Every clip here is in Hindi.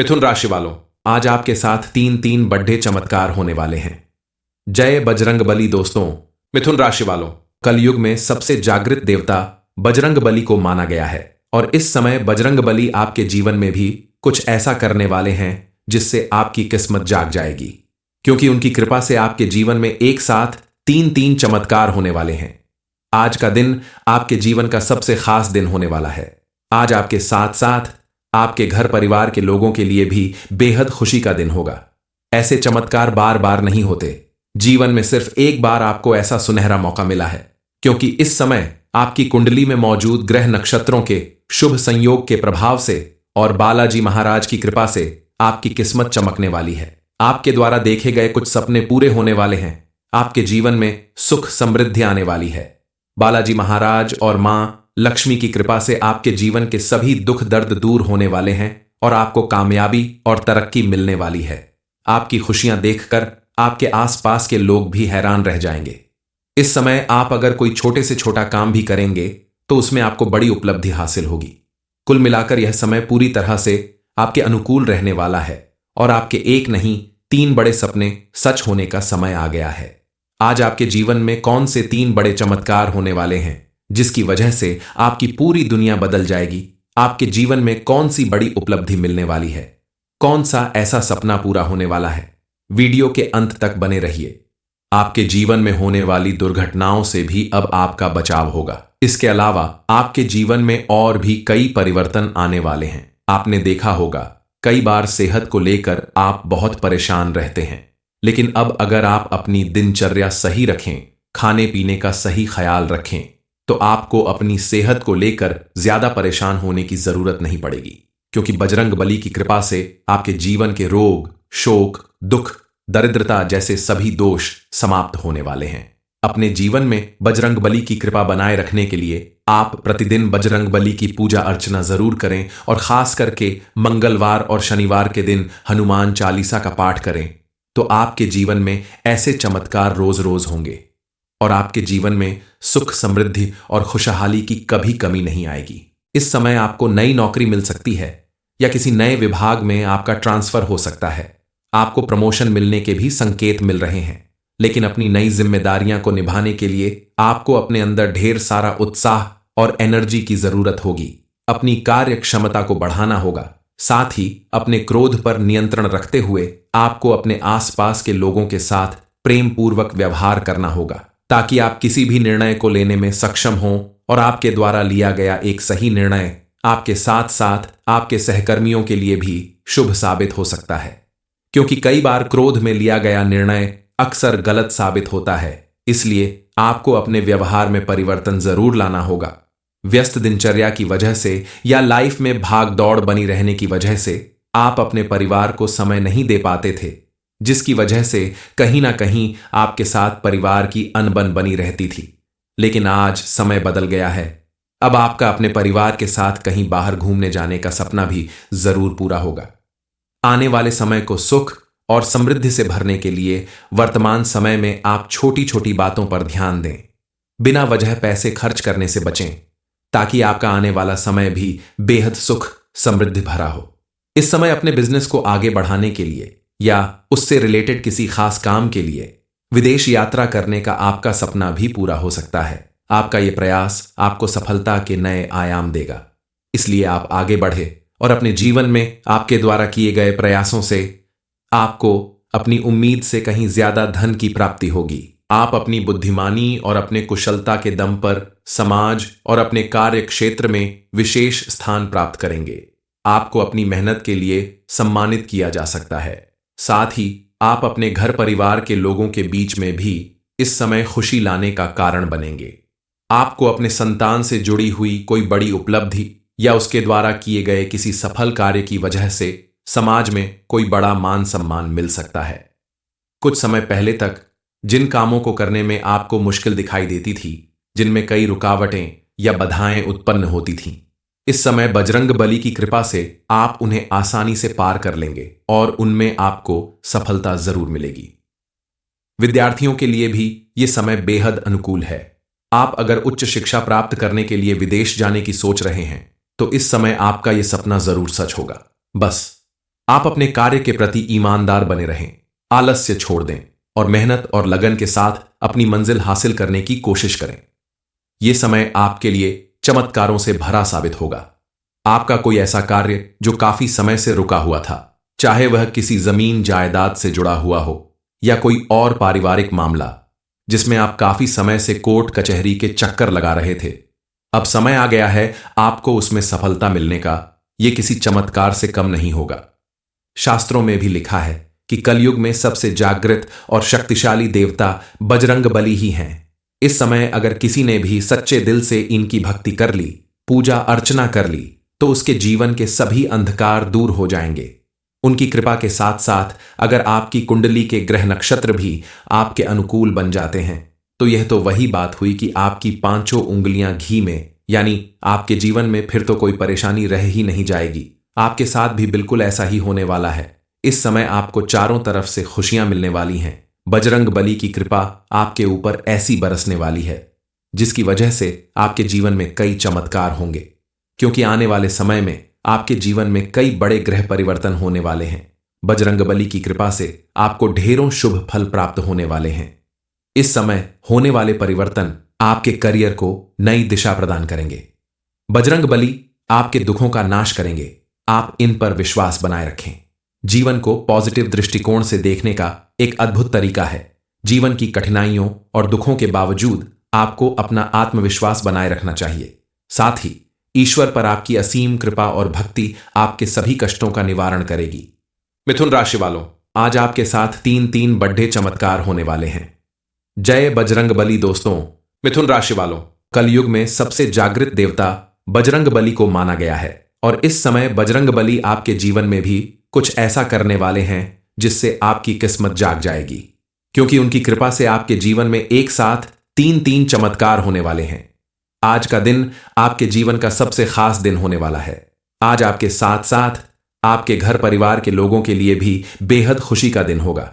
मिथुन राशि वालों, आज आपके साथ तीन तीन बड़े चमत्कार होने वाले हैं। जय बजरंगबली दोस्तों। मिथुन राशि वालों, कलयुग में सबसे जागृत देवता बजरंगबली को माना गया है और इस समय बजरंगबली आपके जीवन में भी कुछ ऐसा करने वाले हैं जिससे आपकी किस्मत जाग जाएगी, क्योंकि उनकी कृपा से आपके जीवन में एक साथ तीन तीन चमत्कार होने वाले हैं। आज का दिन आपके जीवन का सबसे खास दिन होने वाला है। आज आपके साथ साथ आपके घर परिवार के लोगों के लिए भी बेहद खुशी का दिन होगा। ऐसे चमत्कार बार बार नहीं होते। जीवन में सिर्फ एक बार आपको ऐसा सुनहरा मौका मिला है, क्योंकि इस समय आपकी कुंडली में मौजूद ग्रह नक्षत्रों के शुभ संयोग के प्रभाव से और बालाजी महाराज की कृपा से आपकी किस्मत चमकने वाली है। आपके द्वारा देखे गए कुछ सपने पूरे होने वाले हैं। आपके जीवन में सुख समृद्धि आने वाली है। बालाजी महाराज और मां लक्ष्मी की कृपा से आपके जीवन के सभी दुख दर्द दूर होने वाले हैं और आपको कामयाबी और तरक्की मिलने वाली है। आपकी खुशियां देखकर आपके आसपास के लोग भी हैरान रह जाएंगे। इस समय आप अगर कोई छोटे से छोटा काम भी करेंगे तो उसमें आपको बड़ी उपलब्धि हासिल होगी। कुल मिलाकर यह समय पूरी तरह से आपके अनुकूल रहने वाला है और आपके एक नहीं तीन बड़े सपने सच होने का समय आ गया है। आज आपके जीवन में कौन से तीन बड़े चमत्कार होने वाले हैं जिसकी वजह से आपकी पूरी दुनिया बदल जाएगी? आपके जीवन में कौन सी बड़ी उपलब्धि मिलने वाली है? कौन सा ऐसा सपना पूरा होने वाला है? वीडियो के अंत तक बने रहिए। आपके जीवन में होने वाली दुर्घटनाओं से भी अब आपका बचाव होगा। इसके अलावा आपके जीवन में और भी कई परिवर्तन आने वाले हैं। आपने देखा होगा कई बार सेहत को लेकर आप बहुत परेशान रहते हैं, लेकिन अब अगर आप अपनी दिनचर्या सही रखें, खाने पीने का सही ख्याल रखें, तो आपको अपनी सेहत को लेकर ज्यादा परेशान होने की जरूरत नहीं पड़ेगी, क्योंकि बजरंगबली की कृपा से आपके जीवन के रोग, शोक, दुख, दरिद्रता जैसे सभी दोष समाप्त होने वाले हैं। अपने जीवन में बजरंगबली की कृपा बनाए रखने के लिए आप प्रतिदिन बजरंगबली की पूजा अर्चना जरूर करें और खास करके मंगलवार और शनिवार के दिन हनुमान चालीसा का पाठ करें, तो आपके जीवन में ऐसे चमत्कार रोज रोज होंगे और आपके जीवन में सुख समृद्धि और खुशहाली की कभी कमी नहीं आएगी। इस समय आपको नई नौकरी मिल सकती है या किसी नए विभाग में आपका ट्रांसफर हो सकता है। आपको प्रमोशन मिलने के भी संकेत मिल रहे हैं, लेकिन अपनी नई जिम्मेदारियां को निभाने के लिए आपको अपने अंदर ढेर सारा उत्साह और एनर्जी की जरूरत होगी। अपनी कार्य क्षमता को बढ़ाना होगा। साथ ही अपने क्रोध पर नियंत्रण रखते हुए आपको अपने आसपास के लोगों के साथ प्रेम पूर्वक व्यवहार करना होगा, ताकि आप किसी भी निर्णय को लेने में सक्षम हों और आपके द्वारा लिया गया एक सही निर्णय आपके साथ साथ आपके सहकर्मियों के लिए भी शुभ साबित हो सकता है, क्योंकि कई बार क्रोध में लिया गया निर्णय अक्सर गलत साबित होता है। इसलिए आपको अपने व्यवहार में परिवर्तन जरूर लाना होगा। व्यस्त दिनचर्या की वजह से या लाइफ में भाग दौड़ बनी रहने की वजह से आप अपने परिवार को समय नहीं दे पाते थे, जिसकी वजह से कहीं ना कहीं आपके साथ परिवार की अनबन बनी रहती थी। लेकिन आज समय बदल गया है। अब आपका अपने परिवार के साथ कहीं बाहर घूमने जाने का सपना भी जरूर पूरा होगा। आने वाले समय को सुख और समृद्धि से भरने के लिए वर्तमान समय में आप छोटी छोटी बातों पर ध्यान दें। बिना वजह पैसे खर्च करने से बचें, ताकि आपका आने वाला समय भी बेहद सुख समृद्धि भरा हो। इस समय अपने बिजनेस को आगे बढ़ाने के लिए या उससे रिलेटेड किसी खास काम के लिए विदेश यात्रा करने का आपका सपना भी पूरा हो सकता है। आपका यह प्रयास आपको सफलता के नए आयाम देगा। इसलिए आप आगे बढ़े और अपने जीवन में आपके द्वारा किए गए प्रयासों से आपको अपनी उम्मीद से कहीं ज्यादा धन की प्राप्ति होगी। आप अपनी बुद्धिमानी और अपने कुशलता के दम पर समाज और अपने कार्य क्षेत्र में विशेष स्थान प्राप्त करेंगे। आपको अपनी मेहनत के लिए सम्मानित किया जा सकता है। साथ ही आप अपने घर परिवार के लोगों के बीच में भी इस समय खुशी लाने का कारण बनेंगे। आपको अपने संतान से जुड़ी हुई कोई बड़ी उपलब्धि या उसके द्वारा किए गए किसी सफल कार्य की वजह से समाज में कोई बड़ा मान सम्मान मिल सकता है। कुछ समय पहले तक जिन कामों को करने में आपको मुश्किल दिखाई देती थी, जिनमें कई रुकावटें या बाधाएं उत्पन्न होती थीं, इस समय बजरंगबली की कृपा से आप उन्हें आसानी से पार कर लेंगे और उनमें आपको सफलता जरूर मिलेगी। विद्यार्थियों के लिए भी ये समय बेहद अनुकूल है। आप अगर उच्च शिक्षा प्राप्त करने के लिए विदेश जाने की सोच रहे हैं, तो इस समय आपका यह सपना जरूर सच होगा। बस आप अपने कार्य के प्रति ईमानदार बने रहें, आलस्य छोड़ दें और मेहनत और लगन के साथ अपनी मंजिल हासिल करने की कोशिश करें। यह समय आपके लिए चमत्कारों से भरा साबित होगा। आपका कोई ऐसा कार्य जो काफी समय से रुका हुआ था, चाहे वह किसी जमीन जायदाद से जुड़ा हुआ हो या कोई और पारिवारिक मामला जिसमें आप काफी समय से कोर्ट कचहरी के चक्कर लगा रहे थे, अब समय आ गया है आपको उसमें सफलता मिलने का। यह किसी चमत्कार से कम नहीं होगा। शास्त्रों में भी लिखा है कि कलयुग में सबसे जागृत और शक्तिशाली देवता बजरंगबली ही हैं। इस समय अगर किसी ने भी सच्चे दिल से इनकी भक्ति कर ली, पूजा अर्चना कर ली, तो उसके जीवन के सभी अंधकार दूर हो जाएंगे। उनकी कृपा के साथ साथ अगर आपकी कुंडली के ग्रह नक्षत्र भी आपके अनुकूल बन जाते हैं, तो यह तो वही बात हुई कि आपकी पांचों उंगलियां घी में, यानी आपके जीवन में फिर तो कोई परेशानी रह ही नहीं जाएगी। आपके साथ भी बिल्कुल ऐसा ही होने वाला है। इस समय आपको चारों तरफ से खुशियां मिलने वाली हैं। बजरंग बली की कृपा आपके ऊपर ऐसी बरसने वाली है जिसकी वजह से आपके जीवन में कई चमत्कार होंगे, क्योंकि आने वाले समय में आपके जीवन में कई बड़े ग्रह परिवर्तन होने वाले हैं। बजरंगबली की कृपा से आपको ढेरों शुभ फल प्राप्त होने वाले हैं। इस समय होने वाले परिवर्तन आपके करियर को नई दिशा प्रदान करेंगे। बजरंगबली आपके दुखों का नाश करेंगे। आप इन पर विश्वास बनाए रखें। जीवन को पॉजिटिव दृष्टिकोण से देखने का एक अद्भुत तरीका है। जीवन की कठिनाइयों और दुखों के बावजूद आपको अपना आत्मविश्वास बनाए रखना चाहिए। साथ ही ईश्वर पर आपकी असीम कृपा और भक्ति आपके सभी कष्टों का निवारण करेगी। मिथुन राशि वालों, आज आपके साथ 3 बड़े चमत्कार होने वाले हैं। जय बजरंगबली दोस्तों। मिथुन राशि वालों, कलयुग में सबसे जागृत देवता बजरंगबली को माना गया है और इस समय बजरंगबली आपके जीवन में भी कुछ ऐसा करने वाले हैं जिससे आपकी किस्मत जाग जाएगी, क्योंकि उनकी कृपा से आपके जीवन में एक साथ 3 चमत्कार होने वाले हैं। आज का दिन आपके जीवन का सबसे खास दिन होने वाला है। आज आपके साथ साथ आपके घर परिवार के लोगों के लिए भी बेहद खुशी का दिन होगा।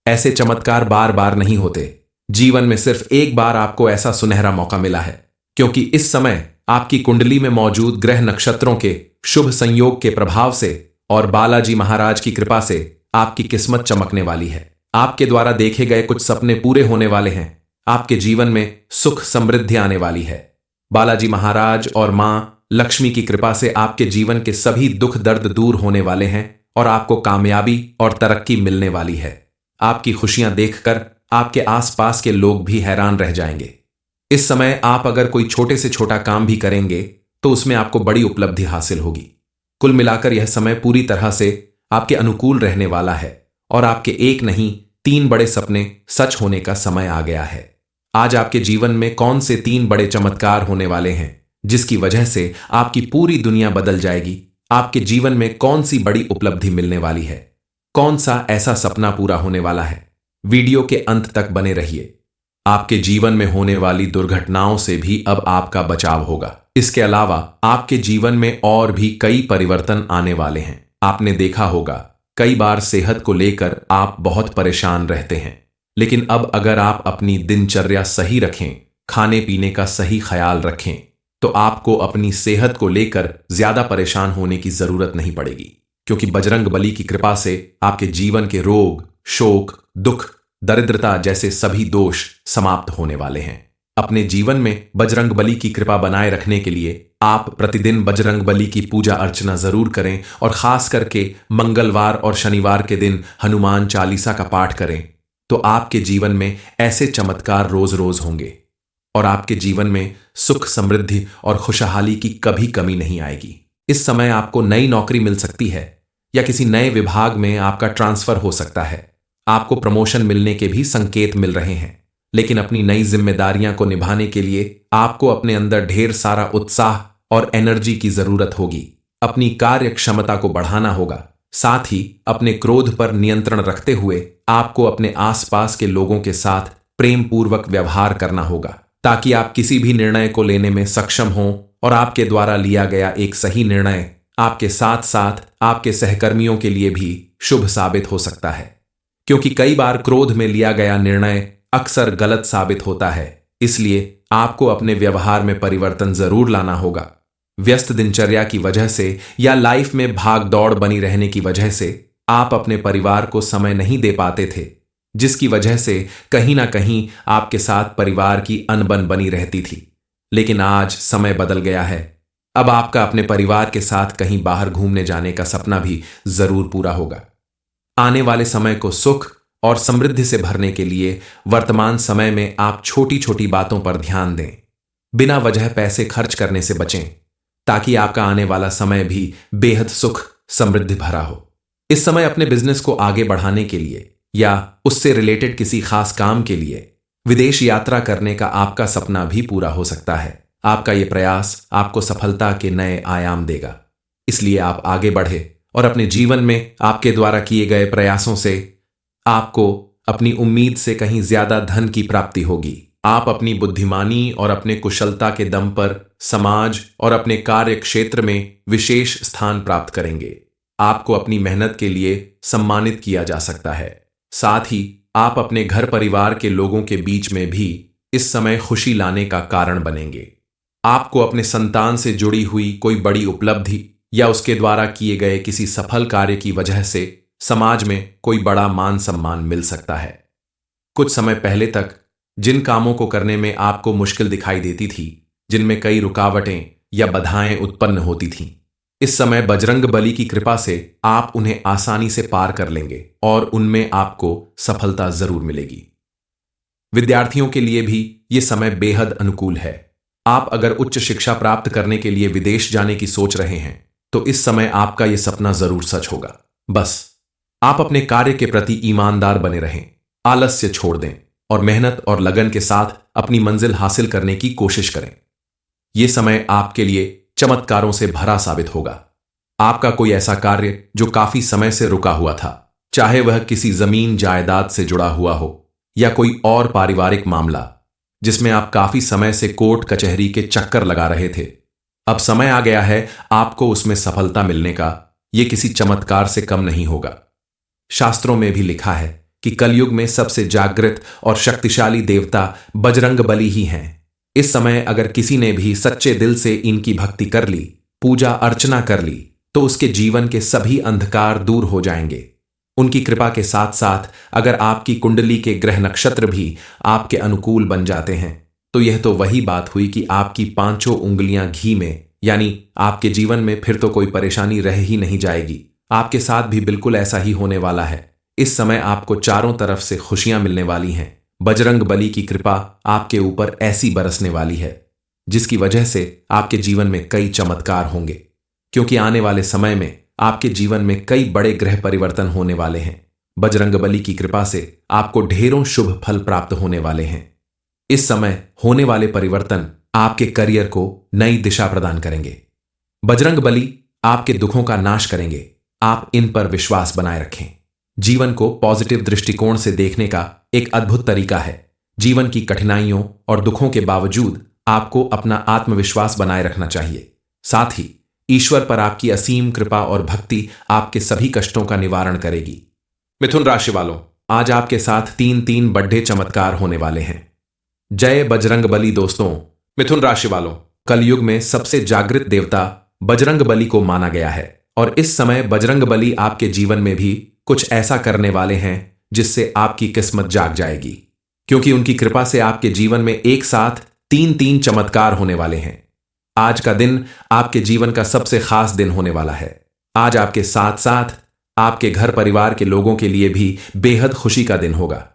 ऐसे चमत्कार बार बार नहीं होते। जीवन में सिर्फ एक बार आपको ऐसा सुनहरा मौका मिला है, क्योंकि इस समय आपकी कुंडली में मौजूद ग्रह नक्षत्रों के शुभ संयोग के प्रभाव से और बालाजी महाराज की कृपा से आपकी किस्मत चमकने वाली है। आपके द्वारा देखे गए कुछ सपने पूरे होने वाले हैं। आपके जीवन में सुख समृद्धि आने वाली है। बालाजी महाराज और मां लक्ष्मी की कृपा से आपके जीवन के सभी दुख दर्द दूर होने वाले हैं और आपको कामयाबी और तरक्की मिलने वाली है। आपकी खुशियां देखकर आपके आसपास के लोग भी हैरान रह जाएंगे। इस समय आप अगर कोई छोटे से छोटा काम भी करेंगे तो उसमें आपको बड़ी उपलब्धि हासिल होगी। कुल मिलाकर यह समय पूरी तरह से आपके अनुकूल रहने वाला है और आपके एक नहीं 3 बड़े सपने सच होने का समय आ गया है। आज आपके जीवन में कौन से 3 बड़े चमत्कार होने वाले हैं जिसकी वजह से आपकी पूरी दुनिया बदल जाएगी? आपके जीवन में कौन सी बड़ी उपलब्धि मिलने वाली है? कौन सा ऐसा सपना पूरा होने वाला है? वीडियो के अंत तक बने रहिए। आपके जीवन में होने वाली दुर्घटनाओं से भी अब आपका बचाव होगा। इसके अलावा आपके जीवन में और भी कई परिवर्तन आने वाले हैं। आपने देखा होगा कई बार सेहत को लेकर आप बहुत परेशान रहते हैं, लेकिन अब अगर आप अपनी दिनचर्या सही रखें, खाने पीने का सही ख्याल रखें, तो आपको अपनी सेहत को लेकर ज्यादा परेशान होने की जरूरत नहीं पड़ेगी, क्योंकि बजरंगबली की कृपा से आपके जीवन के रोग, शोक, दुख, दरिद्रता जैसे सभी दोष समाप्त होने वाले हैं। अपने जीवन में बजरंगबली की कृपा बनाए रखने के लिए आप प्रतिदिन बजरंगबली की पूजा अर्चना जरूर करें और खास करके मंगलवार और शनिवार के दिन हनुमान चालीसा का पाठ करें, तो आपके जीवन में ऐसे चमत्कार रोज रोज होंगे और आपके जीवन में सुख समृद्धि और खुशहाली की कभी कमी नहीं आएगी। इस समय आपको नई नौकरी मिल सकती है या किसी नए विभाग में आपका ट्रांसफर हो सकता है। आपको प्रमोशन मिलने के भी संकेत मिल रहे हैं, लेकिन अपनी नई जिम्मेदारियां को निभाने के लिए आपको अपने अंदर ढेर सारा उत्साह और एनर्जी की जरूरत होगी। अपनी कार्य क्षमता को बढ़ाना होगा। साथ ही अपने क्रोध पर नियंत्रण रखते हुए आपको अपने आसपास के लोगों के साथ प्रेम पूर्वक व्यवहार करना होगा, ताकि आप किसी भी निर्णय को लेने में सक्षम हों और आपके द्वारा लिया गया एक सही निर्णय आपके साथ साथ आपके सहकर्मियों के लिए भी शुभ साबित हो सकता है, क्योंकि कई बार क्रोध में लिया गया निर्णय अक्सर गलत साबित होता है। इसलिए आपको अपने व्यवहार में परिवर्तन जरूर लाना होगा। व्यस्त दिनचर्या की वजह से या लाइफ में भाग दौड़ बनी रहने की वजह से आप अपने परिवार को समय नहीं दे पाते थे, जिसकी वजह से कहीं ना कहीं आपके साथ परिवार की अनबन बनी रहती थी। लेकिन आज समय बदल गया है। अब आपका अपने परिवार के साथ कहीं बाहर घूमने जाने का सपना भी जरूर पूरा होगा। आने वाले समय को सुख और समृद्धि से भरने के लिए वर्तमान समय में आप छोटी छोटी बातों पर ध्यान दें। बिना वजह पैसे खर्च करने से बचें, ताकि आपका आने वाला समय भी बेहद सुख समृद्धि भरा हो। इस समय अपने बिजनेस को आगे बढ़ाने के लिए या उससे रिलेटेड किसी खास काम के लिए विदेश यात्रा करने का आपका सपना भी पूरा हो सकता है। आपका यह प्रयास आपको सफलता के नए आयाम देगा, इसलिए आप आगे बढ़े और अपने जीवन में आपके द्वारा किए गए प्रयासों से आपको अपनी उम्मीद से कहीं ज्यादा धन की प्राप्ति होगी। आप अपनी बुद्धिमानी और अपने कुशलता के दम पर समाज और अपने कार्य क्षेत्र में विशेष स्थान प्राप्त करेंगे। आपको अपनी मेहनत के लिए सम्मानित किया जा सकता है। साथ ही आप अपने घर परिवार के लोगों के बीच में भी इस समय खुशी लाने का कारण बनेंगे। आपको अपने संतान से जुड़ी हुई कोई बड़ी उपलब्धि या उसके द्वारा किए गए किसी सफल कार्य की वजह से समाज में कोई बड़ा मान सम्मान मिल सकता है। कुछ समय पहले तक जिन कामों को करने में आपको मुश्किल दिखाई देती थी, जिनमें कई रुकावटें या बाधाएं उत्पन्न होती थीं, इस समय बजरंग बली की कृपा से आप उन्हें आसानी से पार कर लेंगे और उनमें आपको सफलता जरूर मिलेगी। विद्यार्थियों के लिए भी ये समय बेहद अनुकूल है। आप अगर उच्च शिक्षा प्राप्त करने के लिए विदेश जाने की सोच रहे हैं, तो इस समय आपका यह सपना जरूर सच होगा। बस आप अपने कार्य के प्रति ईमानदार बने रहें, आलस्य छोड़ दें और मेहनत और लगन के साथ अपनी मंजिल हासिल करने की कोशिश करें। यह समय आपके लिए चमत्कारों से भरा साबित होगा। आपका कोई ऐसा कार्य जो काफी समय से रुका हुआ था, चाहे वह किसी जमीन जायदाद से जुड़ा हुआ हो या कोई और पारिवारिक मामला जिसमें आप काफी समय से कोर्ट कचहरी के चक्कर लगा रहे थे, अब समय आ गया है आपको उसमें सफलता मिलने का। यह किसी चमत्कार से कम नहीं होगा। शास्त्रों में भी लिखा है कि कलयुग में सबसे जागृत और शक्तिशाली देवता बजरंग बली ही हैं। इस समय अगर किसी ने भी सच्चे दिल से इनकी भक्ति कर ली, पूजा अर्चना कर ली, तो उसके जीवन के सभी अंधकार दूर हो जाएंगे। उनकी कृपा के साथ साथ अगर आपकी कुंडली के ग्रह नक्षत्र भी आपके अनुकूल बन जाते हैं, तो यह तो वही बात हुई कि आपकी पांचों उंगलियां घी में, यानी आपके जीवन में फिर तो कोई परेशानी रह ही नहीं जाएगी। आपके साथ भी बिल्कुल ऐसा ही होने वाला है। इस समय आपको चारों तरफ से खुशियां मिलने वाली हैं। बजरंग बली की कृपा आपके ऊपर ऐसी बरसने वाली है जिसकी वजह से आपके जीवन में कई चमत्कार होंगे, क्योंकि आने वाले समय में आपके जीवन में कई बड़े ग्रह परिवर्तन होने वाले हैं। बजरंग बली की कृपा से आपको ढेरों शुभ फल प्राप्त होने वाले हैं। इस समय होने वाले परिवर्तन आपके करियर को नई दिशा प्रदान करेंगे। बजरंग बली आपके दुखों का नाश करेंगे। आप इन पर विश्वास बनाए रखें। जीवन को पॉजिटिव दृष्टिकोण से देखने का एक अद्भुत तरीका है। जीवन की कठिनाइयों और दुखों के बावजूद आपको अपना आत्मविश्वास बनाए रखना चाहिए। साथ ही ईश्वर पर आपकी असीम कृपा और भक्ति आपके सभी कष्टों का निवारण करेगी। मिथुन राशि वालों, आज आपके साथ 3 बड़े चमत्कार होने वाले हैं। जय बजरंग बली। दोस्तों, मिथुन राशि वालों, कलयुग में सबसे जागृत देवता बजरंग बली को माना गया है और इस समय बजरंग बली आपके जीवन में भी कुछ ऐसा करने वाले हैं जिससे आपकी किस्मत जाग जाएगी, क्योंकि उनकी कृपा से आपके जीवन में एक साथ 3 चमत्कार होने वाले हैं। आज का दिन आपके जीवन का सबसे खास दिन होने वाला है। आज आपके साथ साथ आपके घर परिवार के लोगों के लिए भी बेहद खुशी का दिन होगा।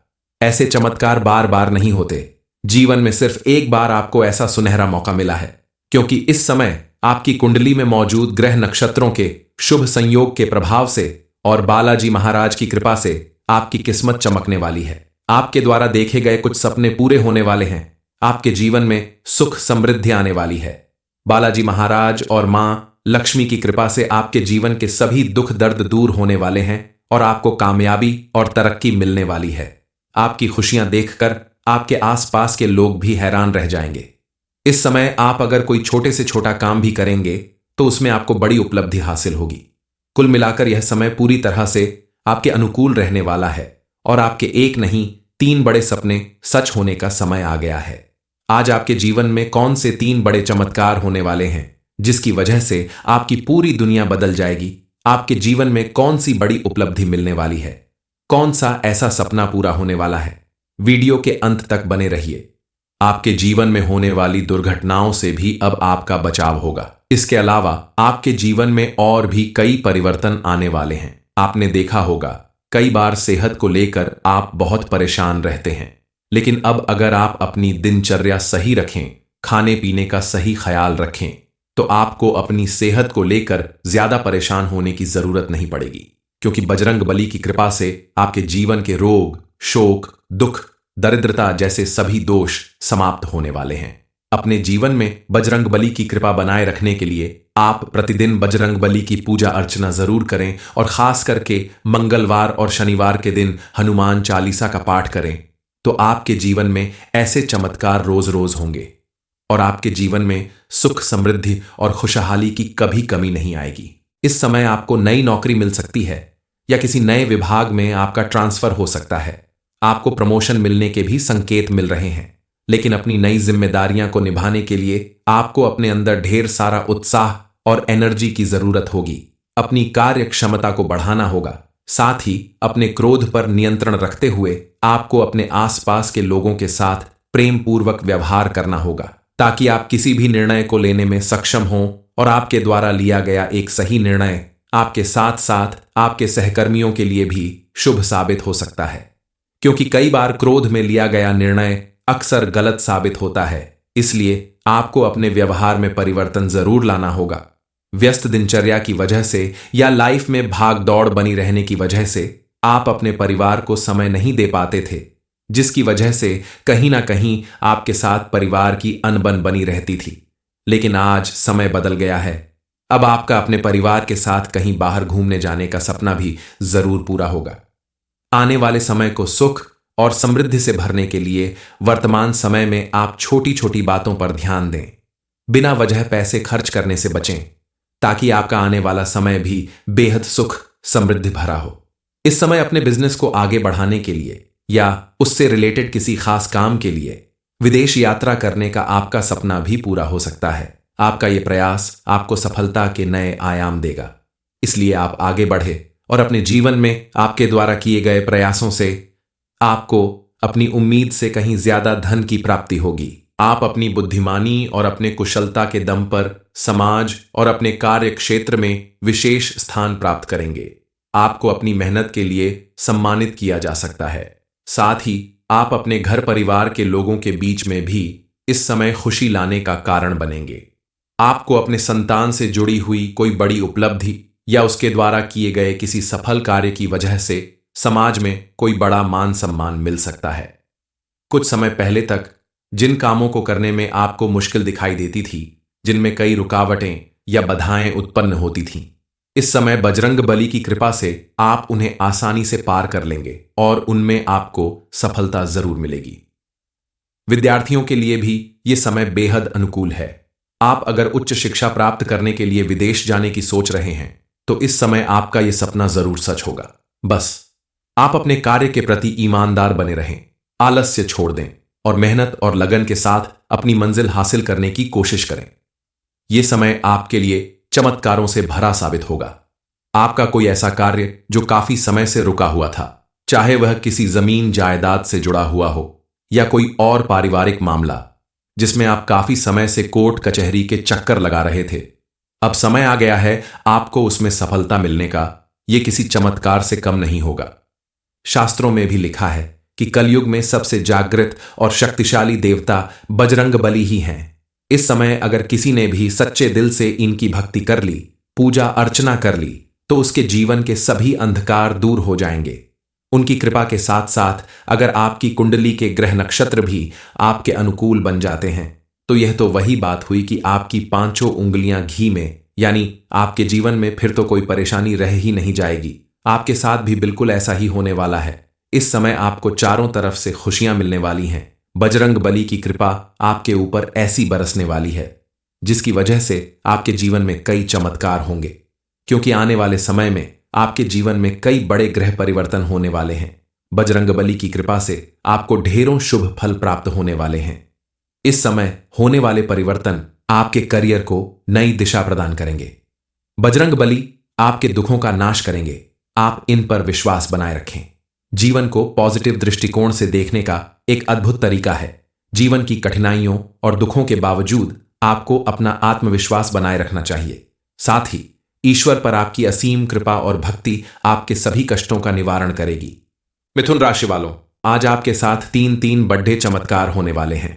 ऐसे चमत्कार बार बार नहीं होते। जीवन में सिर्फ एक बार आपको ऐसा सुनहरा मौका मिला है, क्योंकि इस समय आपकी कुंडली में मौजूद ग्रह नक्षत्रों के शुभ संयोग के प्रभाव से और बालाजी महाराज की कृपा से आपकी किस्मत चमकने वाली है। आपके द्वारा देखे गए कुछ सपने पूरे होने वाले हैं। आपके जीवन में सुख समृद्धि आने वाली है। बालाजी महाराज और मां लक्ष्मी की कृपा से आपके जीवन के सभी दुख दर्द दूर होने वाले हैं और आपको कामयाबी और तरक्की मिलने वाली है। आपकी खुशियां देखकर आपके आसपास के लोग भी हैरान रह जाएंगे। इस समय आप अगर कोई छोटे से छोटा काम भी करेंगे तो उसमें आपको बड़ी उपलब्धि हासिल होगी। कुल मिलाकर यह समय पूरी तरह से आपके अनुकूल रहने वाला है और आपके एक नहीं 3 बड़े सपने सच होने का समय आ गया है। आज आपके जीवन में कौन से 3 बड़े चमत्कार होने वाले हैं जिसकी वजह से आपकी पूरी दुनिया बदल जाएगी। आपके जीवन में कौन सी बड़ी उपलब्धि मिलने वाली है, कौन सा ऐसा सपना पूरा होने वाला है, वीडियो के अंत तक बने रहिए। आपके जीवन में होने वाली दुर्घटनाओं से भी अब आपका बचाव होगा। इसके अलावा आपके जीवन में और भी कई परिवर्तन आने वाले हैं। आपने देखा होगा कई बार सेहत को लेकर आप बहुत परेशान रहते हैं, लेकिन अब अगर आप अपनी दिनचर्या सही रखें, खाने पीने का सही ख्याल रखें, तो आपको अपनी सेहत को लेकर ज्यादा परेशान होने की जरूरत नहीं पड़ेगी, क्योंकि बजरंग बली की कृपा से आपके जीवन के रोग, शोक, दुख, दरिद्रता जैसे सभी दोष समाप्त होने वाले हैं। अपने जीवन में बजरंग बली की कृपा बनाए रखने के लिए आप प्रतिदिन बजरंग बली की पूजा अर्चना जरूर करें और खास करके मंगलवार और शनिवार के दिन हनुमान चालीसा का पाठ करें। तो आपके जीवन में ऐसे चमत्कार रोज रोज होंगे और आपके जीवन में सुख, समृद्धि और खुशहाली की कभी कमी नहीं आएगी। इस समय आपको नई नौकरी मिल सकती है या किसी नए विभाग में आपका ट्रांसफर हो सकता है। आपको प्रमोशन मिलने के भी संकेत मिल रहे हैं, लेकिन अपनी नई जिम्मेदारियां को निभाने के लिए आपको अपने अंदर ढेर सारा उत्साह और एनर्जी की जरूरत होगी। अपनी कार्य क्षमता को बढ़ाना होगा। साथ ही अपने क्रोध पर नियंत्रण रखते हुए आपको अपने आसपास के लोगों के साथ प्रेम पूर्वक व्यवहार करना होगा, ताकि आप किसी भी निर्णय को लेने में सक्षम हों और आपके द्वारा लिया गया एक सही निर्णय आपके साथ साथ आपके सहकर्मियों के लिए भी शुभ साबित हो सकता है, क्योंकि कई बार क्रोध में लिया गया निर्णय अक्सर गलत साबित होता है। इसलिए आपको अपने व्यवहार में परिवर्तन जरूर लाना होगा। व्यस्त दिनचर्या की वजह से या लाइफ में भाग दौड़ बनी रहने की वजह से आप अपने परिवार को समय नहीं दे पाते थे, जिसकी वजह से कहीं ना कहीं आपके साथ परिवार की अनबन बनी रहती थी। लेकिन आज समय बदल गया है। अब आपका अपने परिवार के साथ कहीं बाहर घूमने जाने का सपना भी जरूर पूरा होगा। आने वाले समय को सुख और समृद्धि से भरने के लिए वर्तमान समय में आप छोटी छोटी बातों पर ध्यान दें। बिना वजह पैसे खर्च करने से बचें, ताकि आपका आने वाला समय भी बेहद सुख समृद्धि भरा हो। इस समय अपने बिजनेस को आगे बढ़ाने के लिए या उससे रिलेटेड किसी खास काम के लिए विदेश यात्रा करने का आपका सपना भी पूरा हो सकता है। आपका यह प्रयास आपको सफलता के नए आयाम देगा। इसलिए आप आगे बढ़े और अपने जीवन में आपके द्वारा किए गए प्रयासों से आपको अपनी उम्मीद से कहीं ज्यादा धन की प्राप्ति होगी। आप अपनी बुद्धिमानी और अपने कुशलता के दम पर समाज और अपने कार्य क्षेत्र में विशेष स्थान प्राप्त करेंगे। आपको अपनी मेहनत के लिए सम्मानित किया जा सकता है। साथ ही आप अपने घर परिवार के लोगों के बीच में भी इस समय खुशी लाने का कारण बनेंगे। आपको अपने संतान से जुड़ी हुई कोई बड़ी उपलब्धि या उसके द्वारा किए गए किसी सफल कार्य की वजह से समाज में कोई बड़ा मान सम्मान मिल सकता है। कुछ समय पहले तक जिन कामों को करने में आपको मुश्किल दिखाई देती थी, जिनमें कई रुकावटें या बाधाएं उत्पन्न होती थीं, इस समय बजरंग बली की कृपा से आप उन्हें आसानी से पार कर लेंगे और उनमें आपको सफलता जरूर मिलेगी। विद्यार्थियों के लिए भी ये समय बेहद अनुकूल है। आप अगर उच्च शिक्षा प्राप्त करने के लिए विदेश जाने की सोच रहे हैं, तो इस समय आपका यह सपना जरूर सच होगा। बस आप अपने कार्य के प्रति ईमानदार बने रहें, आलस्य छोड़ दें और मेहनत और लगन के साथ अपनी मंजिल हासिल करने की कोशिश करें। यह समय आपके लिए चमत्कारों से भरा साबित होगा। आपका कोई ऐसा कार्य जो काफी समय से रुका हुआ था, चाहे वह किसी जमीन जायदाद से जुड़ा हुआ हो या कोई और पारिवारिक मामला जिसमें आप काफी समय से कोर्ट कचहरी के चक्कर लगा रहे थे, अब समय आ गया है आपको उसमें सफलता मिलने का। यह किसी चमत्कार से कम नहीं होगा। शास्त्रों में भी लिखा है कि कलयुग में सबसे जागृत और शक्तिशाली देवता बजरंग बली ही हैं। इस समय अगर किसी ने भी सच्चे दिल से इनकी भक्ति कर ली, पूजा अर्चना कर ली, तो उसके जीवन के सभी अंधकार दूर हो जाएंगे। उनकी कृपा के साथ साथ अगर आपकी कुंडली के ग्रह नक्षत्र भी आपके अनुकूल बन जाते हैं, तो यह तो वही बात हुई कि आपकी पांचों उंगलियां घी में, यानी आपके जीवन में फिर तो कोई परेशानी रह ही नहीं जाएगी। आपके साथ भी बिल्कुल ऐसा ही होने वाला है। इस समय आपको चारों तरफ से खुशियां मिलने वाली हैं। बजरंग बली की कृपा आपके ऊपर ऐसी बरसने वाली है जिसकी वजह से आपके जीवन में कई चमत्कार होंगे, क्योंकि आने वाले समय में आपके जीवन में कई बड़े ग्रह परिवर्तन होने वाले हैं। बजरंग बली की कृपा से आपको ढेरों शुभ फल प्राप्त होने वाले हैं। इस समय होने वाले परिवर्तन आपके करियर को नई दिशा प्रदान करेंगे। बजरंग बली आपके दुखों का नाश करेंगे। आप इन पर विश्वास बनाए रखें। जीवन को पॉजिटिव दृष्टिकोण से देखने का एक अद्भुत तरीका है। जीवन की कठिनाइयों और दुखों के बावजूद आपको अपना आत्मविश्वास बनाए रखना चाहिए। साथ ही ईश्वर पर आपकी असीम कृपा और भक्ति आपके सभी कष्टों का निवारण करेगी। मिथुन राशि वालों, आज आपके साथ तीन तीन बड़े चमत्कार होने वाले हैं।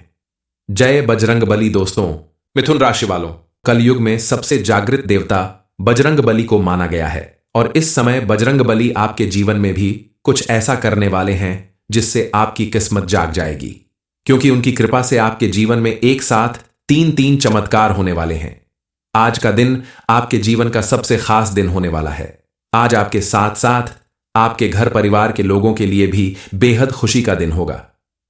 जय बजरंग बली दोस्तों। मिथुन राशि वालों, कलयुग में सबसे जागृत देवता बजरंग बली को माना गया है और इस समय बजरंग बली आपके जीवन में भी कुछ ऐसा करने वाले हैं जिससे आपकी किस्मत जाग जाएगी, क्योंकि उनकी कृपा से आपके जीवन में एक साथ तीन तीन चमत्कार होने वाले हैं। आज का दिन आपके जीवन का सबसे खास दिन होने वाला है। आज आपके साथ साथ आपके घर परिवार के लोगों के लिए भी बेहद खुशी का दिन होगा।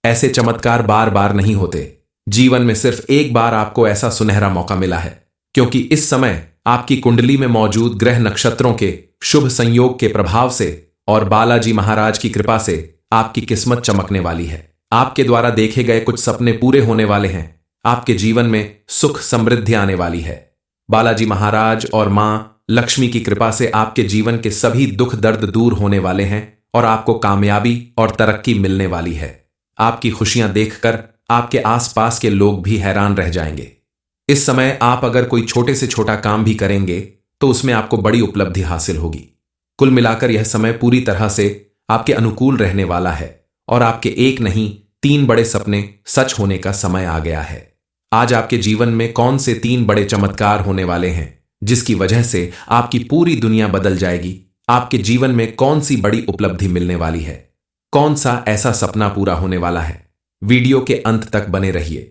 ऐसे चमत्कार बार बार नहीं होते। जीवन में सिर्फ एक बार आपको ऐसा सुनहरा मौका मिला है, क्योंकि इस समय आपकी कुंडली में मौजूद ग्रह नक्षत्रों के शुभ संयोग के प्रभाव से और बालाजी महाराज की कृपा से आपकी किस्मत चमकने वाली है। आपके द्वारा देखे गए कुछ सपने पूरे होने वाले हैं। आपके जीवन में सुख समृद्धि आने वाली है। बालाजी महाराज और मां लक्ष्मी की कृपा से आपके जीवन के सभी दुख दर्द दूर होने वाले हैं और आपको कामयाबी और तरक्की मिलने वाली है। आपकी खुशियां देखकर आपके आसपास के लोग भी हैरान रह जाएंगे। इस समय आप अगर कोई छोटे से छोटा काम भी करेंगे तो उसमें आपको बड़ी उपलब्धि हासिल होगी। कुल मिलाकर यह समय पूरी तरह से आपके अनुकूल रहने वाला है और आपके एक नहीं तीन बड़े सपने सच होने का समय आ गया है। आज आपके जीवन में कौन से तीन बड़े चमत्कार होने वाले हैं जिसकी वजह से आपकी पूरी दुनिया बदल जाएगी? आपके जीवन में कौन सी बड़ी उपलब्धि मिलने वाली है? कौन सा ऐसा सपना पूरा होने वाला है? वीडियो के अंत तक बने रहिए।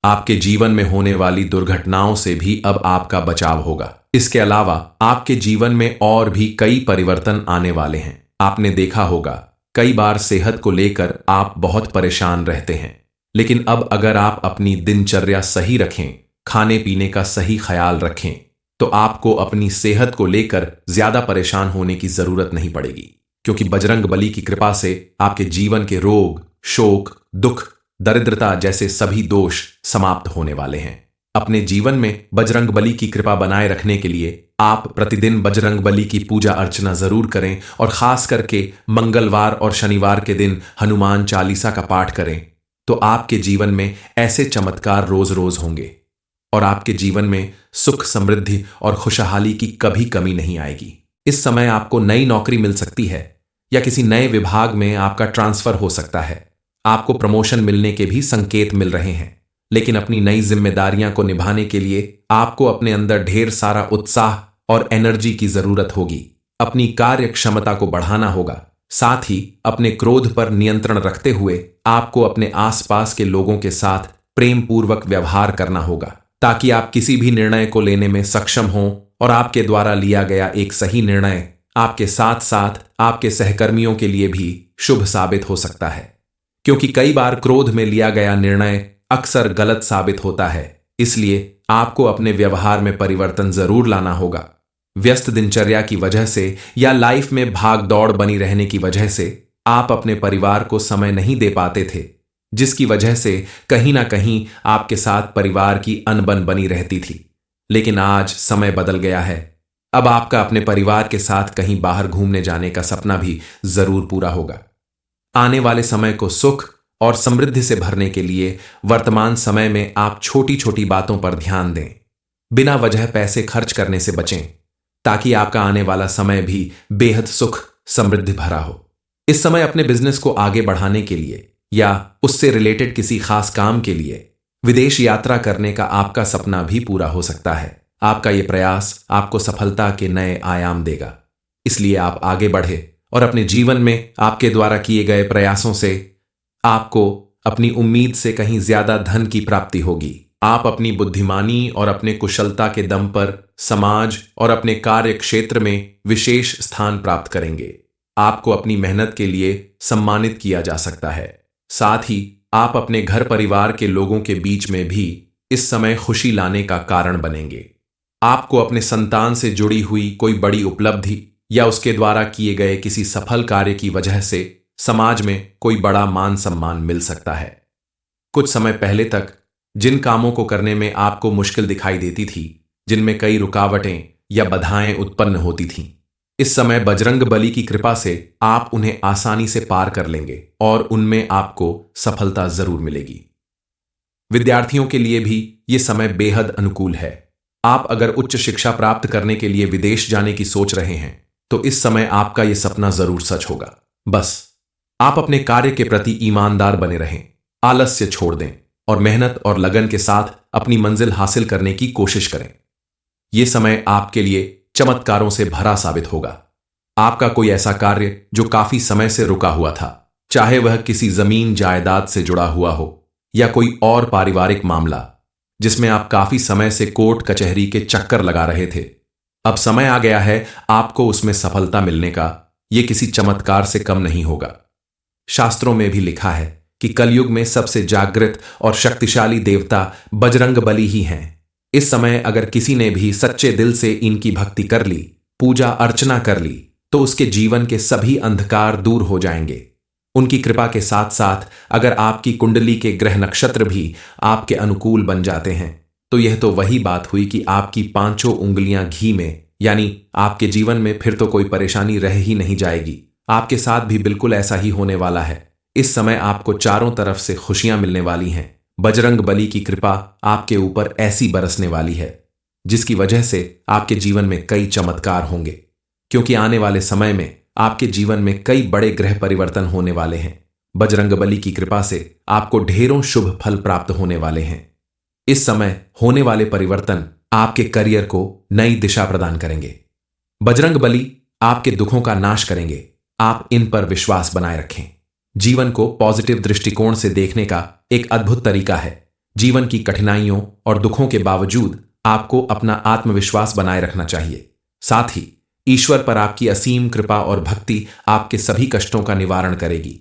आपके जीवन में होने वाली दुर्घटनाओं से भी अब आपका बचाव होगा। इसके अलावा आपके जीवन में और भी कई परिवर्तन आने वाले हैं। आपने देखा होगा कई बार सेहत को लेकर आप बहुत परेशान रहते हैं, लेकिन अब अगर आप अपनी दिनचर्या सही रखें, खाने पीने का सही ख्याल रखें, तो आपको अपनी सेहत को लेकर ज्यादा परेशान होने की जरूरत नहीं पड़ेगी, क्योंकि बजरंग बली की कृपा से आपके जीवन के रोग, शोक, दुख, दरिद्रता जैसे सभी दोष समाप्त होने वाले हैं। अपने जीवन में बजरंग बली की कृपा बनाए रखने के लिए आप प्रतिदिन बजरंग बली की पूजा अर्चना जरूर करें और खास करके मंगलवार और शनिवार के दिन हनुमान चालीसा का पाठ करें, तो आपके जीवन में ऐसे चमत्कार रोज रोज होंगे और आपके जीवन में सुख समृद्धि और खुशहाली की कभी कमी नहीं आएगी। इस समय आपको नई नौकरी मिल सकती है या किसी नए विभाग में आपका ट्रांसफर हो सकता है। आपको प्रमोशन मिलने के भी संकेत मिल रहे हैं, लेकिन अपनी नई जिम्मेदारियां को निभाने के लिए आपको अपने अंदर ढेर सारा उत्साह और एनर्जी की जरूरत होगी। अपनी कार्य क्षमता को बढ़ाना होगा। साथ ही अपने क्रोध पर नियंत्रण रखते हुए आपको अपने आसपास के लोगों के साथ प्रेम पूर्वक व्यवहार करना होगा, ताकि आप किसी भी निर्णय को लेने में सक्षम हों और आपके द्वारा लिया गया एक सही निर्णय आपके साथ साथ आपके सहकर्मियों के लिए भी शुभ साबित हो सकता है, क्योंकि कई बार क्रोध में लिया गया निर्णय अक्सर गलत साबित होता है। इसलिए आपको अपने व्यवहार में परिवर्तन जरूर लाना होगा। व्यस्त दिनचर्या की वजह से या लाइफ में भाग दौड़ बनी रहने की वजह से आप अपने परिवार को समय नहीं दे पाते थे, जिसकी वजह से कहीं ना कहीं आपके साथ परिवार की अनबन बनी रहती थी। लेकिन आज समय बदल गया है। अब आपका अपने परिवार के साथ कहीं बाहर घूमने जाने का सपना भी जरूर पूरा होगा। आने वाले समय को सुख और समृद्धि से भरने के लिए वर्तमान समय में आप छोटी छोटी बातों पर ध्यान दें। बिना वजह पैसे खर्च करने से बचें, ताकि आपका आने वाला समय भी बेहद सुख समृद्धि भरा हो। इस समय अपने बिजनेस को आगे बढ़ाने के लिए या उससे रिलेटेड किसी खास काम के लिए विदेश यात्रा करने का आपका सपना भी पूरा हो सकता है। आपका यह प्रयास आपको सफलता के नए आयाम देगा। इसलिए आप आगे बढ़े और अपने जीवन में आपके द्वारा किए गए प्रयासों से आपको अपनी उम्मीद से कहीं ज्यादा धन की प्राप्ति होगी। आप अपनी बुद्धिमानी और अपने कुशलता के दम पर समाज और अपने कार्य क्षेत्र में विशेष स्थान प्राप्त करेंगे। आपको अपनी मेहनत के लिए सम्मानित किया जा सकता है। साथ ही आप अपने घर परिवार के लोगों के बीच में भी इस समय खुशी लाने का कारण बनेंगे। आपको अपने संतान से जुड़ी हुई कोई बड़ी उपलब्धि या उसके द्वारा किए गए किसी सफल कार्य की वजह से समाज में कोई बड़ा मान सम्मान मिल सकता है। कुछ समय पहले तक जिन कामों को करने में आपको मुश्किल दिखाई देती थी, जिनमें कई रुकावटें या बाधाएं उत्पन्न होती थीं, इस समय बजरंग बली की कृपा से आप उन्हें आसानी से पार कर लेंगे और उनमें आपको सफलता जरूर मिलेगी। विद्यार्थियों के लिए भी ये समय बेहद अनुकूल है। आप अगर उच्च शिक्षा प्राप्त करने के लिए विदेश जाने की सोच रहे हैं तो इस समय आपका यह सपना जरूर सच होगा। बस आप अपने कार्य के प्रति ईमानदार बने रहें, आलस्य छोड़ दें और मेहनत और लगन के साथ अपनी मंजिल हासिल करने की कोशिश करें। यह समय आपके लिए चमत्कारों से भरा साबित होगा। आपका कोई ऐसा कार्य जो काफी समय से रुका हुआ था, चाहे वह किसी जमीन जायदाद से जुड़ा हुआ हो या कोई और पारिवारिक मामला जिसमें आप काफी समय से कोर्ट कचहरी के चक्कर लगा रहे थे, अब समय आ गया है आपको उसमें सफलता मिलने का। यह किसी चमत्कार से कम नहीं होगा। शास्त्रों में भी लिखा है कि कलयुग में सबसे जागृत और शक्तिशाली देवता बजरंग बली ही हैं। इस समय अगर किसी ने भी सच्चे दिल से इनकी भक्ति कर ली, पूजा अर्चना कर ली, तो उसके जीवन के सभी अंधकार दूर हो जाएंगे। उनकी कृपा के साथ साथ अगर आपकी कुंडली के ग्रह नक्षत्र भी आपके अनुकूल बन जाते हैं तो यह तो वही बात हुई कि आपकी पांचों उंगलियां घी में, यानी आपके जीवन में फिर तो कोई परेशानी रह ही नहीं जाएगी। आपके साथ भी बिल्कुल ऐसा ही होने वाला है। इस समय आपको चारों तरफ से खुशियां मिलने वाली हैं। बजरंग बली की कृपा आपके ऊपर ऐसी बरसने वाली है जिसकी वजह से आपके जीवन में कई चमत्कार होंगे, क्योंकि आने वाले समय में आपके जीवन में कई बड़े ग्रह परिवर्तन होने वाले हैं। बजरंग बली की कृपा से आपको ढेरों शुभ फल प्राप्त होने वाले हैं। इस समय होने वाले परिवर्तन आपके करियर को नई दिशा प्रदान करेंगे। बजरंग बली आपके दुखों का नाश करेंगे। आप इन पर विश्वास बनाए रखें। जीवन को पॉजिटिव दृष्टिकोण से देखने का एक अद्भुत तरीका है। जीवन की कठिनाइयों और दुखों के बावजूद आपको अपना आत्मविश्वास बनाए रखना चाहिए। साथ ही ईश्वर पर आपकी असीम कृपा और भक्ति आपके सभी कष्टों का निवारण करेगी।